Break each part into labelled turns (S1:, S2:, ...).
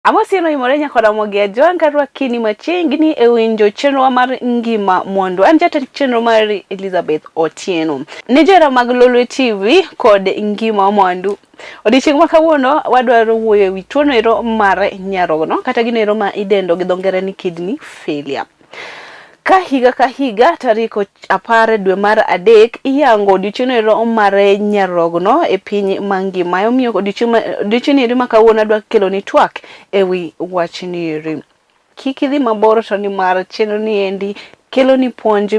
S1: Amosieno imorenya koda mogia Joan karwa kini machiegni e winjo chenro mar Ngima Mwandu. An jatend chenro mar Elizabeth Otieno. Nijera mag Lolwe Tv kod Ngima Mwandu. Odiochieng' ma kawuono wadwaro wuoyo ewi tuono ero mar nyarogno kata gino ero ma idendo gi dho ngere ni kidney failure. Ka higa tarik 10 dwe mar adek iyango odiochieng' ero mar nyarogno e piny mangima. Omiyo odiochieng' ero ma kawuono adwa kelo ni twak ewi wachni eri. Kik idhi mabor to ni mar chenro ni endi kelo ni puonj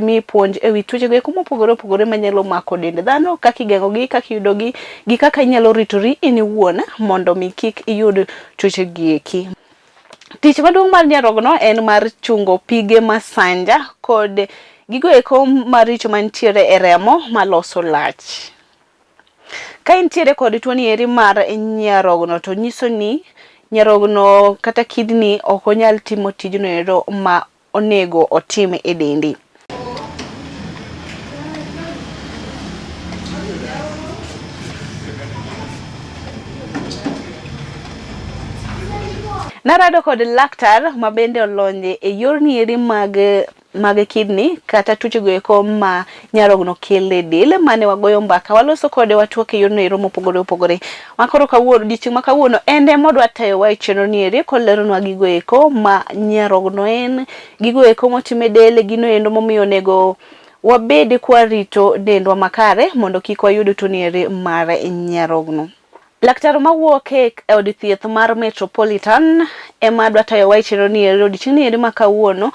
S1: ewi tuoche go mopogore opogore manyalo mako dend dhano, kaka igeng'ogi, kaka iyudogi, gi kaka inyalo ritori in iwuon mondo mi kik iyud tuoche gi eki. Tich maduong' mar nyarogno en mar chungo pige masanja kod gigo eko maricho mantiere e remo maloso lach. Ka intiere kod tuoni eri mar nyarogno to nyiso ni nyarogno kata kidney ok onyal timo tijno ero ma onego otim e dendi. Narado kod laktar ma bende olonye e yorni eri mag kidney kata tuoche go eko ma nyarogno kelo e del, mane wagoyo mbaka waloso kode watwak e yorno ero mopogore opogore. Makoro kawuono odiochieng' ma kawuono ende modwa tayo wa e chenro ni eri koleronwa gigo eko ma nyarogno en, gigo eko motime del, gino endo momiyo nego wabede kwa rito dendwa makare mondo kik wayud tuoni eri mar nyarogno. Laktar mawuok e od thieth mar Metropolitan ema dwa tayo wa e chenro ni eri odiochieng' ni eri ma kawuono.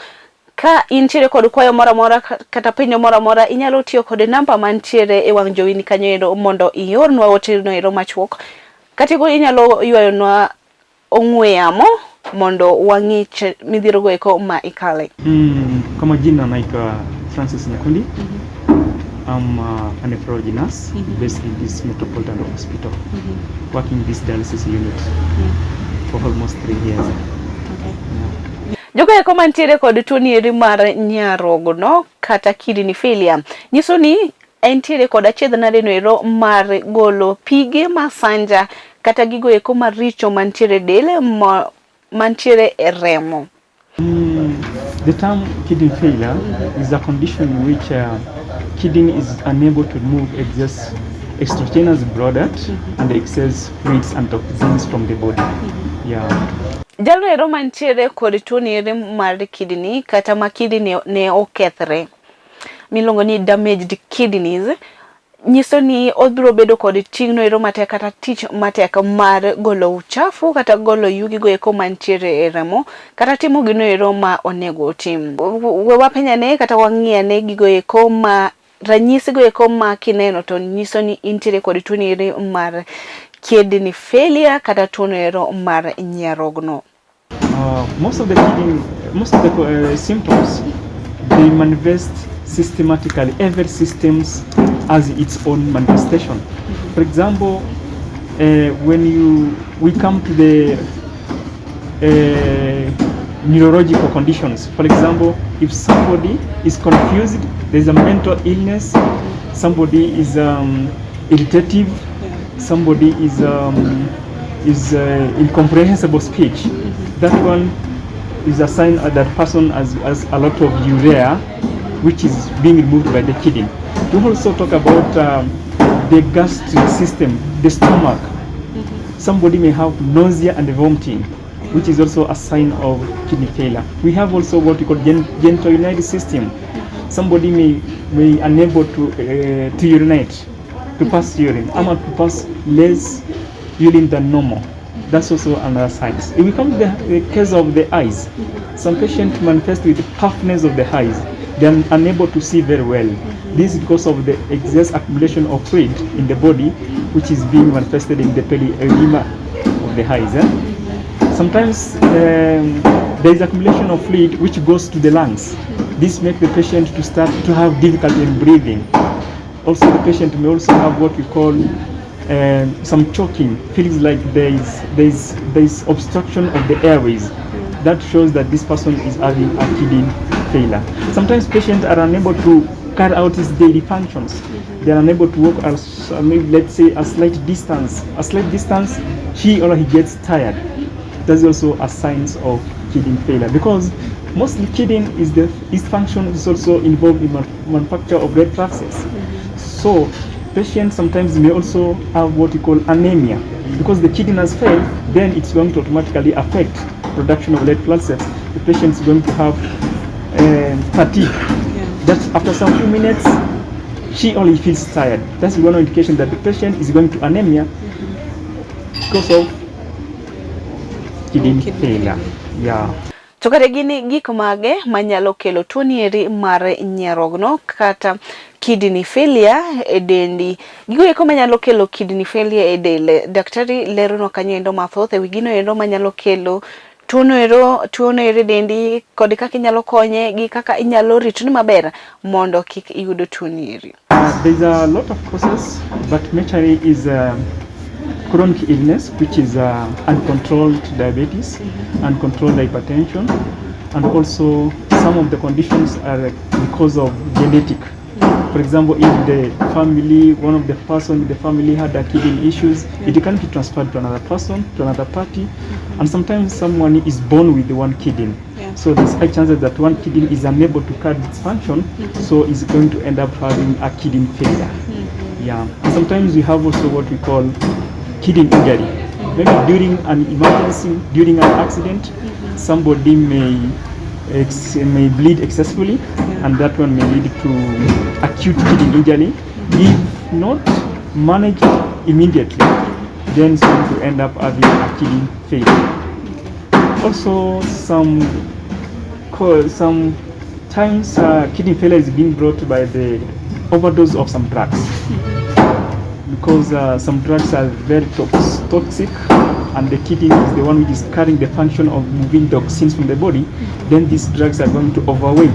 S1: Ka intiere kod kwayo mora kata penjo mora inyalo tiyo kod namba mantiere e wang' jowini kanyo ero mondo iornwa ote no ero machuok. Kata go inyalo ywayonwa ong'we yamo mondo wang'i midhiero go eko ma ikale.
S2: Kwa majina naitwa Francis Nyakundi. I'm a nephrology nurse based in this Metropolitan Hospital, working this dialysis unit for almost 3 years.
S1: Jogo eko mantiere kod tuoni eri mar nyarogno kata kidney failure nyiso ni entiere kod achiedh nade no ero mar golo pige masanja kata gigo eko maricho mantiere del mantiere e remo.
S2: The term kidney failure is a condition in which kidney is unable to remove excess extraneous blood and excess fluids and toxins from the body.
S1: Jalno ero mantiere kod tuoni eri mar kidney kata ma kidney ne okethre milongo ni damaged kidneys, nyiso ni obiro bedo kod ting'no ero matek kata tich matek mar golo uchafu kata golo yugi go eko mantiere e remo kata timo gino ero ma onego otim. We wapenyane kata wang'iyane gigo eko ma ranyisi go eko ma kineno to nyiso ni intiere kod tuoni eri mar kidney failure kata tuono ero mar nyarogno.
S2: Most of the symptoms, they manifest systematically. Every system has its own manifestation. For example, when we come to the neurological conditions, for example, if somebody is confused, there's a mental illness, somebody is irritative, somebody is incomprehensible speech, that one is a sign that person has a lot of urea which is being removed by the kidney. We also talk about the gastric system, the stomach. Somebody may have nausea and vomiting, which is also a sign of kidney failure. We have also what we call genitourinary system. Somebody may unable to urinate, to pass urine, or to pass less urine than normal. That's also another sign. If we come to the case of the eyes, some patients manifest with puffness of the eyes. They are unable to see very well. This is because of the excess accumulation of fluid in the body, which is being manifested in the periedema of the eyes. Sometimes there is accumulation of fluid which goes to the lungs. This makes the patient to start to have difficulty in breathing. Also, the patient may also have what we call some choking, feels like there is obstruction of the airways. That shows that this person is having a kidney failure. Sometimes patients are unable to carry out his daily functions. They are unable to walk maybe let's say a slight distance. He or he gets tired. That's also a signs of kidney failure, because mostly kidney its function is also involved in manufacture of red blood cells. So patients sometimes may also have what we call anemia, because the kidney has failed. Then it's going to automatically affect production of red blood cells. The patient is going to have fatigue. That after some few minutes, she only feels tired. That's one indication that the patient is going to anemia because of kidney failure. Yeah.
S1: To kata gini gik mage manyalo kelo tuoni eri mar nyarogno kata kidney failure e dendi. Gigo eko manyalo kelo kidney failure e del. Daktari lerono kanyo endo mathoth e wigino endo manyalo kelo tuono ero dendi kod kaka inyalo konye gi kaka inyalo ritni maber mondo kik iyudo tuoni eri.
S2: There's a lot of causes, but majorly is chronic illness, which is uncontrolled diabetes, uncontrolled hypertension, and also some of the conditions are because of genetic. For example, if the family, one of the person in the family had a kidney issues, it can be transferred to another person, to another party, and sometimes someone is born with one kidney. So there's high chances that one kidney is unable to carry its function, so is going to end up having a kidney failure. Yeah, and sometimes we have also what we call kidney injury. Maybe during an emergency, during an accident, somebody may bleed excessively, and that one may lead to acute kidney injury. If not managed immediately, then it's going to end up having a kidney failure. Also, sometimes kidney failure is being brought by the overdose of some drugs, because some drugs are very toxic, and the kidney is the one which is carrying the function of moving toxins from the body. Then these drugs are going to overweigh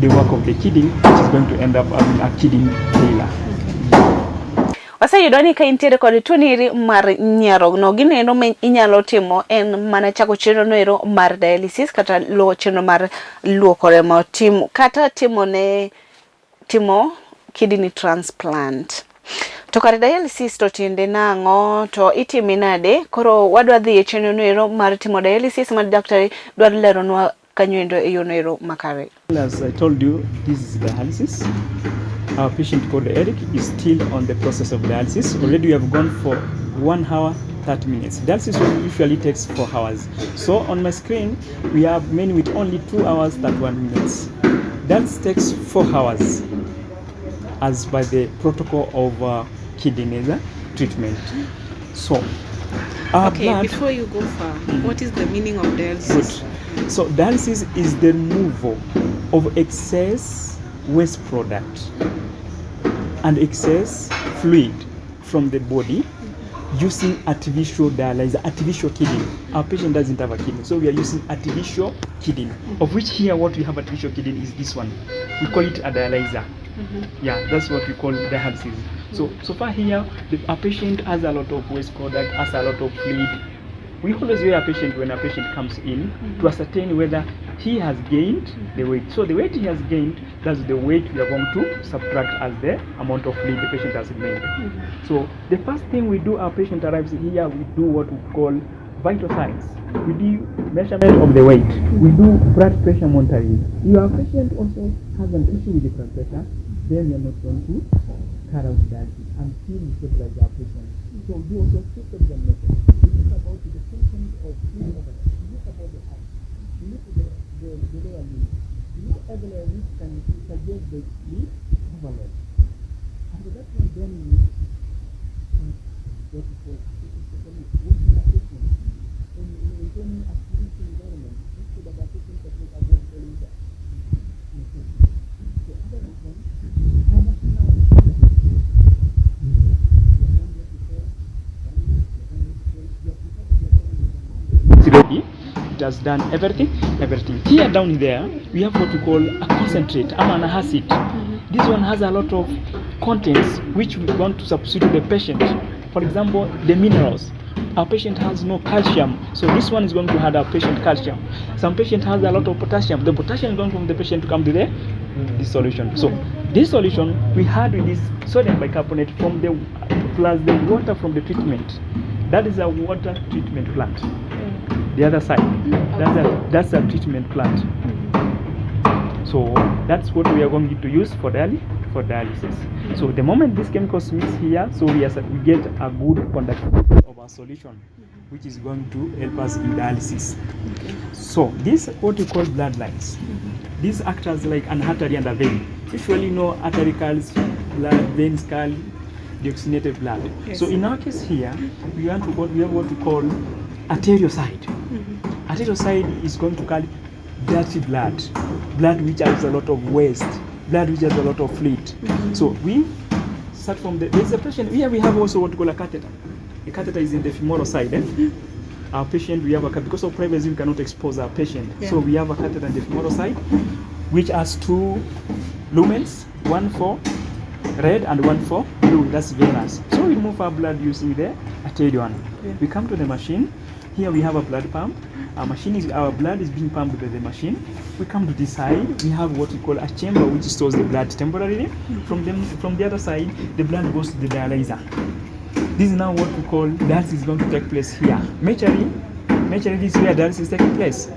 S2: the work of the kidney, which is going to end up having a kidney failure.
S1: Waseyudo ni ka intiere kod tuoni eri mar nyarogno, gino ero inyalo timo en mana chako chenro no ero mar dialysis kata luwo chenro mar luoko remo kata timo kidney transplant. To kare dialysis to tiende nang'o, to itime nade? Koro wadwa dhi e chenro no ero mar timo dialysis ma daktari dwa leronwa kanyo endo e yono ero makare.
S2: As I told you, this is dialysis. Our patient called Eric is still on the process of dialysis. Already we have gone for 1 hour 30 minutes. Dialysis usually takes 4 hours. So on my screen we have men with only 2 hours 31 minutes. Dialysis takes 4 hours as by the protocol of kidney treatment. So
S3: okay, before you go far, what is the meaning of dialysis?
S2: Good. So dialysis is the removal of excess waste product and excess fluid from the body using artificial dialyzer, artificial kidney. Our patient doesn't have a kidney, so we are using artificial kidney, of which here what we have artificial kidney is this one. We call it a dialyzer. Yeah, that's what we call dialysis. So far here, our patient has a lot of waste product, has a lot of fluid. We always weigh a patient when a patient comes in to ascertain whether he has gained the weight. So the weight he has gained, that's the weight we are going to subtract as the amount of fluid the patient has made. So the first thing we do, our patient arrives here, we do what we call vital signs. We do measurement of the weight. We do blood pressure monitoring. If your patient also has an issue with the blood pressure, then you are not going to carry out dialysis until you stabilize our patient. So we do also sleep examination. We look about the symptoms of sleep overload. We look about the eyes. We look at the lower limb. We look at the lower limb and suggest the sleep overload. After that one, then we what we call working our patient in maintaining a sleep environment so that our patient can avoid falling back. So other than that, how much now? Ready, it has done everything. Here down there we have what we call a concentrate, an acid. This one has a lot of contents which we want to substitute the patient. For example, the minerals. Our patient has no calcium, so this one is going to add our patient calcium. Some patient has a lot of potassium. The potassium is going from the patient to come to this solution. So this solution we had with this sodium bicarbonate from the plus the water from the treatment. That is a water treatment plant. the other side. That's a treatment plant. So that's what we are going to use for dialysis. So the moment these chemicals mix here, so we get a good conductivity of our solution, which is going to help us in dialysis. So this what we call blood lines. These act as like an artery and a vein. Usually, artery curls, blood, veins curl, deoxygenated blood. Yes. So in our case here, we have what we call arterial side. Arterial side is going to carry dirty blood which has a lot of waste, blood which has a lot of fluid. So we start from there's a patient here. We have also what we call a catheter. The catheter is in the femoral side. Our patient, we have a catheter because of privacy. We cannot expose our patient, so we have a catheter on the femoral side, which has 2 lumens, one for red and one for blue. That's venous. So we remove our blood using the arterial one. We come to the machine. Here we have a blood pump. Our blood is being pumped by the machine. We come to this side. We have what we call a chamber which stores the blood temporarily. From the other side, the blood goes to the dialyzer. This is now what we call dialysis is going to take place here. Majorly this is where dialysis is taking place.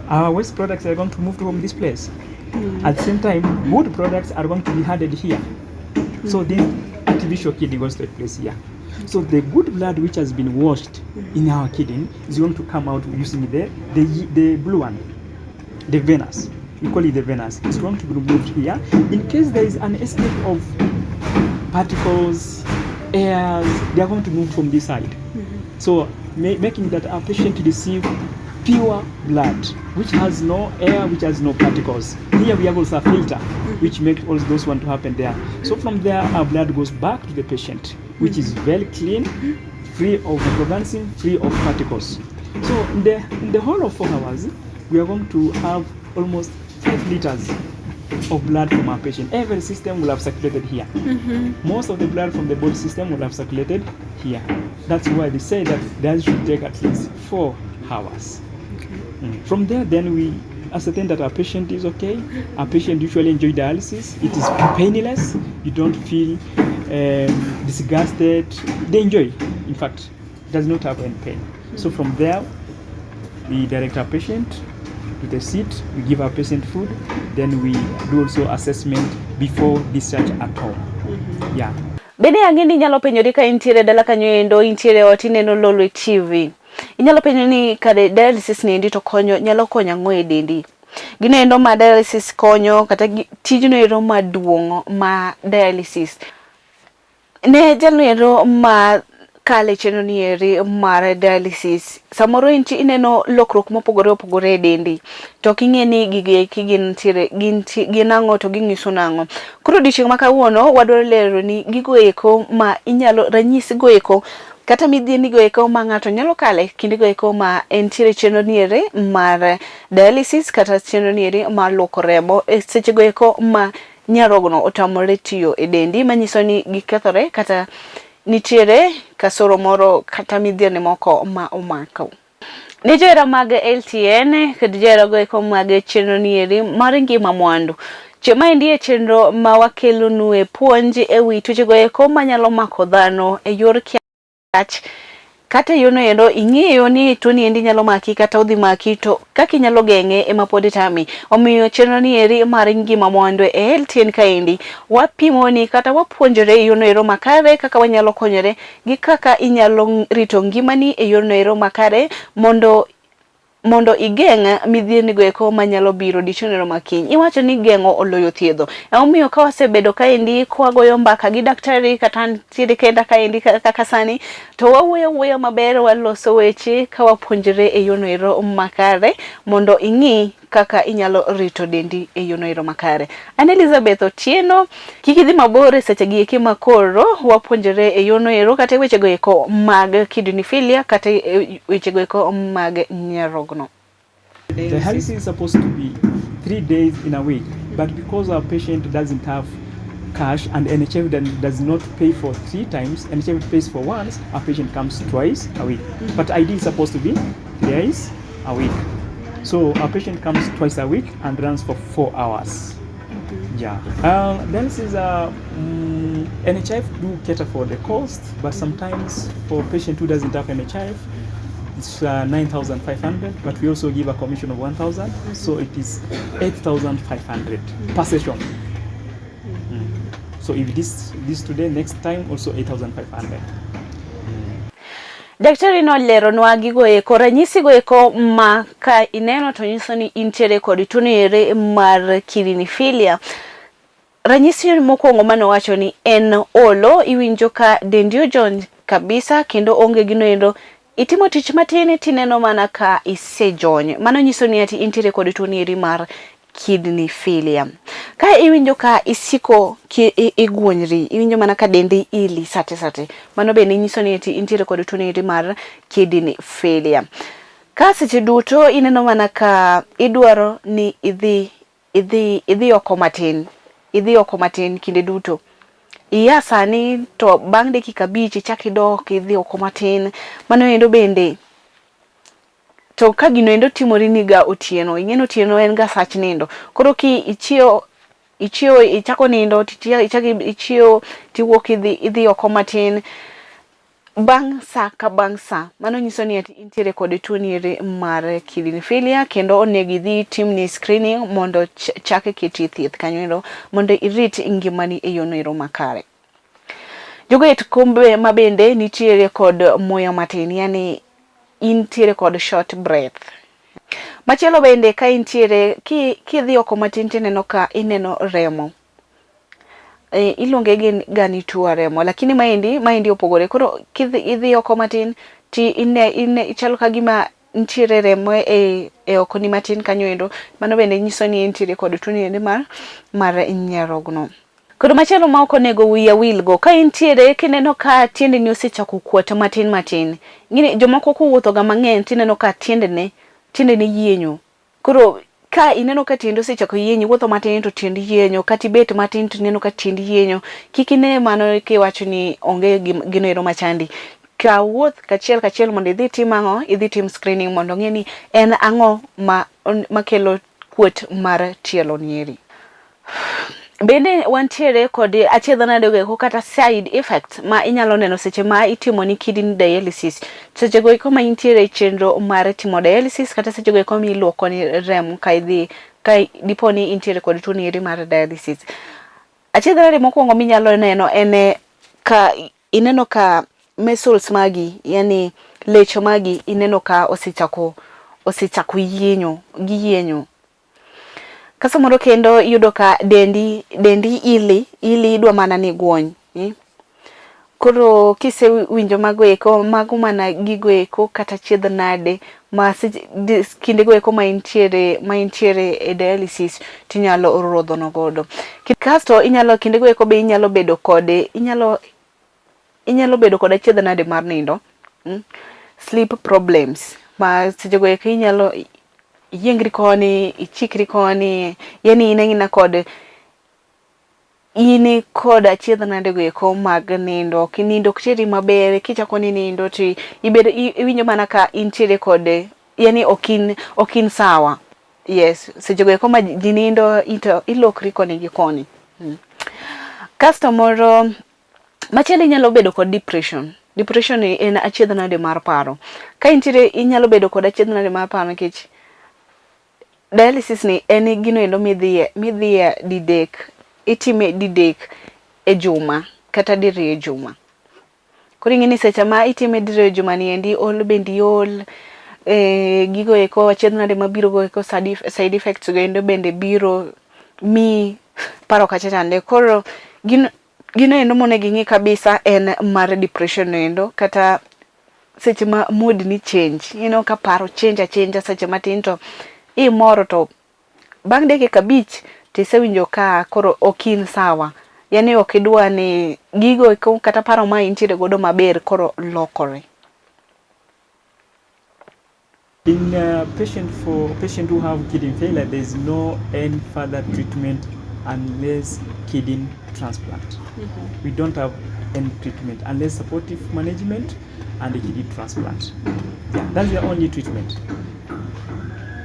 S2: Our waste products are going to move from this place. At the same time, good products are going to be handed here. So the artificial kidney goes to take place here. So the good blood which has been washed in our kidney is going to come out using the blue one, the venous. We call it the venous. It's going to be removed here. In case there is an escape of particles, airs, they are going to move from this side. So making that our patient receive pure blood, which has no air, which has no particles. Here we have also a filter, which makes all those want to happen there. So from there, our blood goes back to the patient, which is very clean, free of microorganisms, free of particles. So in the whole of 4 hours, we are going to have almost 5 liters of blood from our patient. Every system will have circulated here. Most of the blood from the body system will have circulated here. That's why they say that that should take at least 4 hours. From there, then we ascertain that our patient is okay. Our patient usually enjoy dialysis. It is painless. You don't feel disgusted. They enjoy. In fact, it does not have any pain. So from there, we direct our patient to the seat. We give our patient food. Then we do also assessment before discharge at home. Yeah.
S1: Bende ang'eni nyalo penjori ka intiere dala kanyo endo, intiere ot ineno Lolwe TV. Inyalo penjo ni kade dialysis ni to konyo nyalo konyo ang'o e dendi. Gino endo ma dialysis konyo kata tijno ero maduong' ma dialysis. Ne jalno ero ma kale cheno ni eri mar dialysis. Samoro inchi ineno lokruok mopogore opogore e dendi. To king'e ni gige gin ang'o to ging'iso nang'o. Koro odiochieng' ma kawuono wadwaro lero ni gigo eko ma inyalo ranyisi go eko kata midhieni go eko ma ng'ato nyalo kale kinde go eko ma entiere chenro niere mar dialysis kata chenro niere mar luoko remo seche go eko ma nyarogno otamore tiyo e dendi, manyiso ni gikethore kata nitiere kasoro moro kata midhieni moko ma omako. Ne johera mag LTN kod johera go eko mag chenro niere mar Ngima Mwandu. Chema endi chenro ma wakelo nu e puonj e wi tuoche go eko manyalo mako dhano e yor kata yono endo ing'eyo ni tuoni endi nyalo maki kata odhi maki, to kaka inyalo geng'e ema pod tami. Omiyo chenro ni eri mar Ngima Mwandu e LTN kaendi wapimoni kata wapuonjore yono ero makare kaka wanyalo konyore gi kaka inyalo rito ngimani e yono ero makare mondo igeng' midhieni go eko manyalo biro dichonero makiny. Iwacho ni geng'o oloyo thiedho. Omiyo ka wasebedo kaendi kwagoyo mbaka gi daktari kata ntiere kenda kaendi kaka sani, to wawuoyo maber, waloso weche ka wapuonjore e yono ero makare mondo ing'i kaka inyalo rito dendi e yono ero makare. An Elizabeth Otieno, kikidhi mabor seche gi eki makoro wapuonjore e yono ero kata weche go eko mag kidney failure kata weche go eko mag nyarogno.
S2: The dialysis is supposed to be 3 days in a week, but because our patient doesn't have cash and NHF does not pay for 3 times, NHF pays for once, our patient comes twice a week. But ideally it's supposed to be 3 days a week. So our patient comes twice a week and runs for 4 hours. Yeah. Dialysis, NHF do cater for the cost, but sometimes for a patient who doesn't have NHF, it's 9,500, but we also give a commission of 1,000, so it is 8,500 per session. So if this today, next time also 8,500.
S1: Daktari nolero nwa gigo eko ranyisi go eko ma ka ineno to nyiso ni intiere kod tuo ere mar kidneyophilia. Ranyisi mokwongo mano wacho ni en olo, iwinjo ka dendi ojon kabisa kendo onge gino endo itimo tich matin tineno mana ka isejony. Mano nyiso ni ati intiere kod tuo ere mar kidneyophilia. Ka iwinjo ka isiko igwonyri, iwinjo mana ka dendi ili sate, mano bende nyiso ni ati intiere kod tuo ere mar kidneyophilia. Ka seche duto ineno mana ka idwaro ni idhi oko matin. Idhi oko matin kinde duto. Iya sani to bang' dakika 5 ichak idok idhi oko matin. Mano endo bende to ka gino endo timori ni ga otieno. Ing'eno otieno en ga sach nindo. Koro ki ichio ichako nindo ichio tiwuok idhi oko matin bang' sa ka bang' sa. Mano nyiso ni ati intiere kod tuo ere mar kidneyophilia kendo onego idhi timni screening mondo chake keti thieth kanyo mondo irit ngimani e yono ero makare. Joget kombe mabende nitiere kod muya matin, yani intiere kod short breath. Machielo bende ka intiere kidhi oko matin tineno ka ineno remo. Ilonge gani tuo remo, lakini maendi opogore. Koro idhi oko matin ti ichalo ka gima ntiere remo e oko ni matin kanyo endo. Mano bende nyiso ni intiere kod tuo ere mar nyarogno. Koro machielo ma ok onego wiya wilgo, ka intiere kineno ka tiendeni osechako kuot matin. Ngine jomoko kuwuotho ga mang'eny tineno ka tiendene yienyo. Koro ka ineno ka tiende osechako yienyo, wuotho matin to tiende yienyo, kata ibet matin to ineno ka tiende yienyo, kik ine mano kiwacho ni onge gino ero machandi. Ka wuoth kachiel mondo idhi tim ang'o, idhi tim screening mondo ng'e ni en ang'o makelo kuot mar tielo nieri. Bende wantiere kod achiedha nadego kata side effects ma inyalo neno seche ma itimo ni kidney dialysis. Seche go iko ma intiere chenro mar timo dialysis kata seche go iko mi luoko ni rem ka diponi intiere kod tuo ere mar dialysis. Achiedha nade mokwongo minyalo neno en ka ineno ka muscles magi, yani lecho magi ineno ka osechako yienyo. Kaso moro kendo yudo ka dendi ili idwa mana ni gwony. Koro kise winjo mago mana gigo eko kata chiedh nade ma kinde go eko ma intiere e dialysis tinyalo rodho no godo. Kasto kinde go eko be inyalo bedo kod achiedh nade mar nindo. Sleep problems. Ma seche go eko inyalo yiengri koni, ichikri koni, yani ineng'ina kod achiedh nade go eko mag nindo. Kinindo ok teri maber, kichako ni nindo ti iwinjo mana ka intiere kod, yani okin sawa. Yes, seche go eko ma ji nindo ilokri koni gi koni. Kasto moro machielo inyalo bedo kod depression. Depression en achiedh nade mar paro. Ka intiere inyalo bedo kod achiedh nade mar paro nikech dialysis ni en gino endo midhiye didek, itime didek e juma kata diriyo e juma. Koro ing'eni seche ma itime diriyo e juma ni endi ol bendi ol, gigo eko achiedh nade mabiro go eko side effects go endo bende biro mi paro kacha chande. Koro gino endo monego ing'i kabisa en mar depression endo, kata seche ma mood ni change, ka paro change seche matin to imoro to bang' dakika 5 tisewinjo ka koro okin sawa, yani ok idwa ni gigo kata paro ma intiere godo maber koro lokore.
S2: In patient who have kidney failure, there is no any further treatment unless kidney transplant. We don't have any treatment unless supportive management and a kidney transplant. Yeah, that's the only treatment.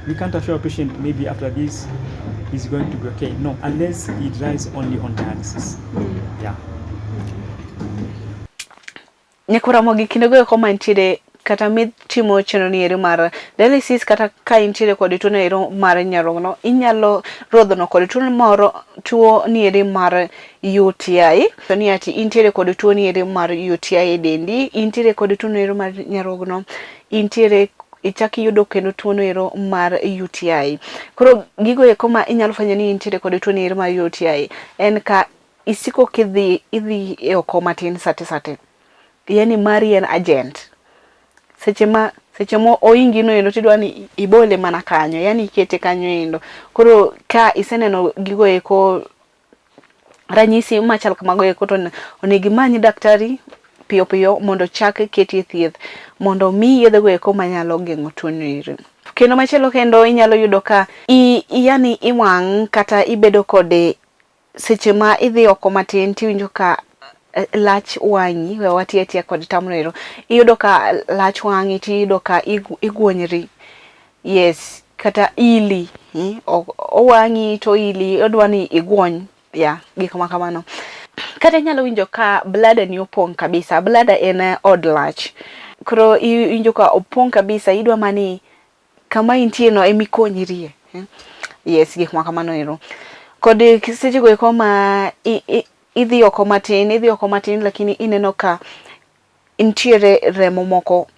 S2: We can't assure a patient maybe after this is going to be okay. No, unless it relies only on dialysis. Yeah.
S1: Nyakura mogi kinde go eko mantiere kata mitimo chenro ni ere mar dialysis kata ka intiere kod tuo ero mar nyarogno inyalo rodhono kod tuo ni ere mar UTI to ni ati intiere kod tuo ni ere mar UTI e dendi intiere kod tuo ero mar nyarogno intiere ichaki yudo kendo tuo ero mar UTI. Koro gigo eko ma inyalo fwenyo ni intiere kod tuo ero mar UTI en ka isiko idhi e oko matin sate yani mari en agent seche mo oingi no endo tidwa ni ibole mana kanyo yani ikete kanyo endo. Koro ka iseneno gigo eko ranyisi machal kamago eko to onegi manyi daktari piyo mondo chak keti thieth mondo mi yedhe go eko manyalo geng'o tuo ero. Kendo machielo kendo inyalo yudo ka yani iwang' kata ibedo kode seche ma idhi oko matin tiwinjo ka lach wangi we watiatia kod tamrero iyudo ka lach wangi tiyudo ka igwonyri yes kata ili owangi to ili odwani igwony gik ma kamano. Kata nyalo winjo ka blada ni opong kabisa. Blada en od lach. Koro winjo ka opong kabisa idwa mani kama intie no emikonyrie. Yes gik ma kamano ero. Kod seche go eko ma idhi oko matin lakini ineno ka intiere remo moko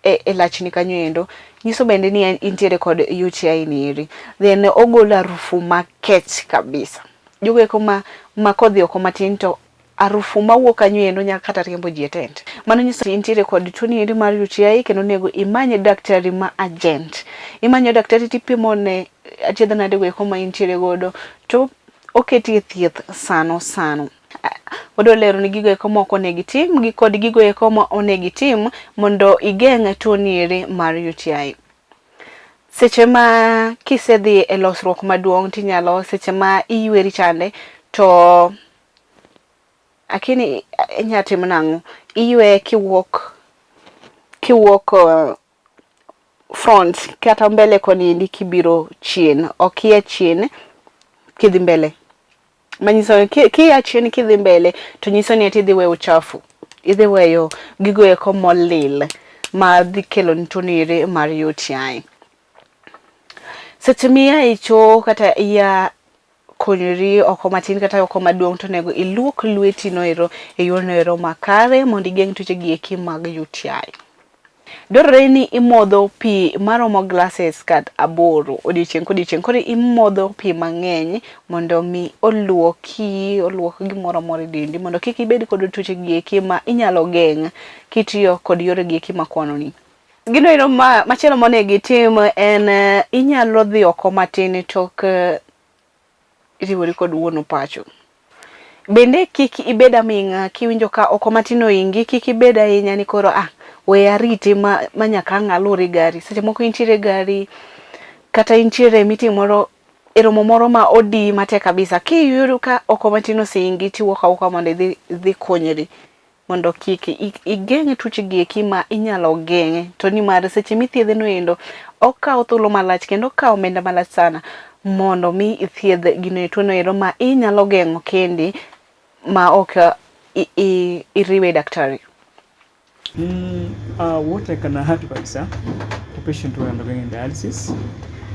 S1: e lachni kanyo endo nyiso bende ni intiere kod UTI ni eri. Then ogolo harufu makech kabisa. Jogo eko ma kodhi oko matin to harufu mawuok kanyo endo nyaka kata riembo ji e tent. Mano nyiso intiere kod tuo ni eri mar UTI kendo nego imanye daktari ma agent. Imanyo daktari tipimo ne achiedh nade go eko ma intiere godo to oketi thieth sano. Odo lero ni gigo eko moko negitim gi kod gigo eko ma onegitim mondo igeng' tuo ni eri mar UTI. Seche ma kisedhi e losruok maduong' tinyalo seche ma iyweri chande to akini inyatim nang'o iywe kiwuok front kata mbele koni ndi kibiro chien okia chien kidhi mbele manyiso kia chien kidhi mbele to nyiso ni ati idhi weyo uchafu idhi weyo gigo eko molil ma dhi kelo ni tuo ni eri mar UTI. Seche miya icho kata iya konyori oko matin kata oko maduong' to nego iluok lweti no ero e yorno ero makare mondo igeng' tuoche gi eki mag UTI. Dwarore ni imodho pi maromo glasses kat 8 odiochieng' koro imodho pi mang'eny mondo mi oluoki gimoro amora dendi mondo kik ibed kod tuoche gi eki ma inyalo geng' kitiyo kod yore gi eki makwano ni. Gino ero machielo monego itim en inyalo dhi oko matin tok riwori kod wuono pacho. Bende kik ibed aming'a kiwinjo ka oko matin oingi kik ibed ahinya ni koro we ariti ma nyaka ng'aluri gari. Seche moko intiere gari kata intiere meeting moro eromo moro ma odi mate kabisa kiyudo ka oko matin osingi tiwuok auka mondo idhi konyri mondo kik igeng' tuoche gi eki ma inyalo geng' to ni mar seche mithiedhe no endo okawo thuolo malach kendo okawo omenda malach sana mondo mi ithiedh gino tuo no ero ma inyalo geng'o kendi ma ok iriwe daktari.
S2: What I can advise a patient who are undergoing dialysis,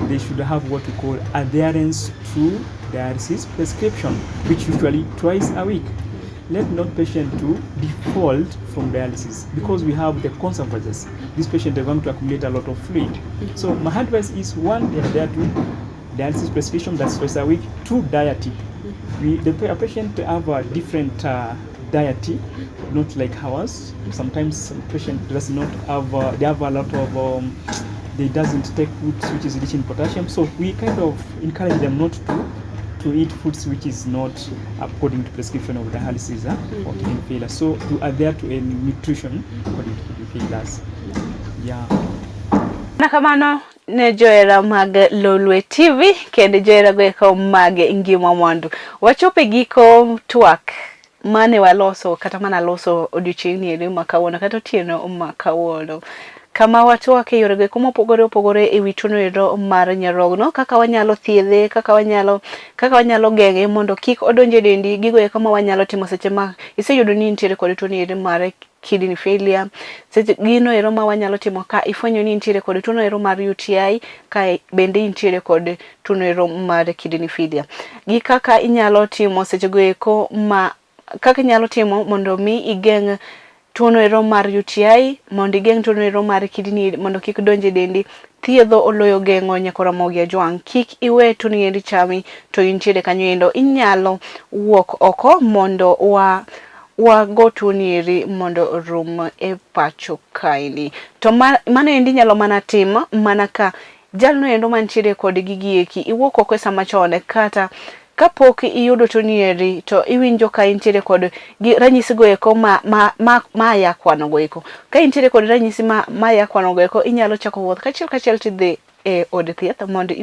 S2: they should have what we call adherence to dialysis prescription, which usually twice a week. Let not patient to default from dialysis because we have the consequences. This patient is going to accumulate a lot of fluid. So my advice is 1, they adhere to dialysis prescription, that's twice a week. 2, diet. The patient have a different diet, not like ours. Sometimes patient does not have, they have a lot of, they doesn't take foods which is rich in potassium. So we kind of encourage them not to eat foods which is not according to prescription of dialysis or kidney failure. So to adhere to a nutrition according to kidney failures. Yeah.
S1: Nakamano ne joera mag Lolwe TV kendo joera go mag Ngima Mwandu. Wachope giko twak mane waloso kata mana loso odiochieng' ni ere makawuono kata otieno makawuono kama watwake yore go mopogore opogore e wi tuno ero mar nyarogno, kaka wanyalo thiedhe, kaka wanyalo geng'e mondo kik odonje dendi, gigo e kama wanyalo timo seche ma iseyudo ni nitiere kod tuno ero mar kidney failure. Seche gino ero ma wanyalo timo ka ifwenyo ni nitiere kod tuno ero mar UTI, ka bende nitiere kod tuno ero mar kidney failure. Gi kaka inyalo timo seche go eko kaka inyalo timo mondo mi igeng' tuno ero mar UTI, mondo igeng' tuno ero mar kidney mondo kik donje dendi. Thiedho oloyo geng'o nyakora mogi ajwang'. Kik iwe tuno ero chami to intiere kanyo endo. Inyalo wuok oko mondo wago tuonieri mondo rum e pacho kaini. To mano endi nyalo mana tim mana ka jalno endo mantiere kod gigieki iwuok oko sama chone, kata kapok iyudo tuonieri to iwinjo ka intiere kod ranyisi go eko ma ya kwano go eko. Ka intiere kod ranyisi ma ya kwano go eko, inyalo chako wuoth kachiel tidhi e od thieth mondo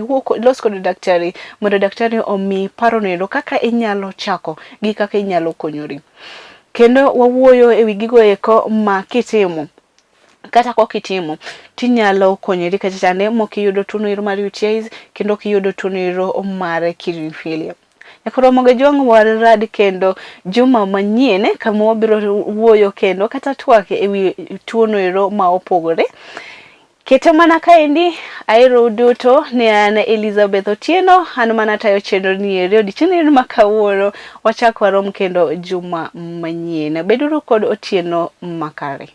S1: los kod daktari mondo daktari omi paro nero kaka inyalo chako gi kaka inyalo konyori. Kendo wawuoyo e wi gigo eko ma kitimo kata kokitimo tinyalo konyori kata chande mokiyudo tuno ero mar UTIs kendo kiyudo tuno ero mar kidney failure. Nyakoro moge jwang' warad kendo juma manyien kama wabiro wuoyo kendo kata twake e wi tuno ero ma opogore. Keto mana kaendi, aero duto ne an Elizabeth Otieno, an mana tayo chenro ni ero odiochieng' ma kawuono. Wachak warom kendo juma manyien. Beduru kod otieno makare.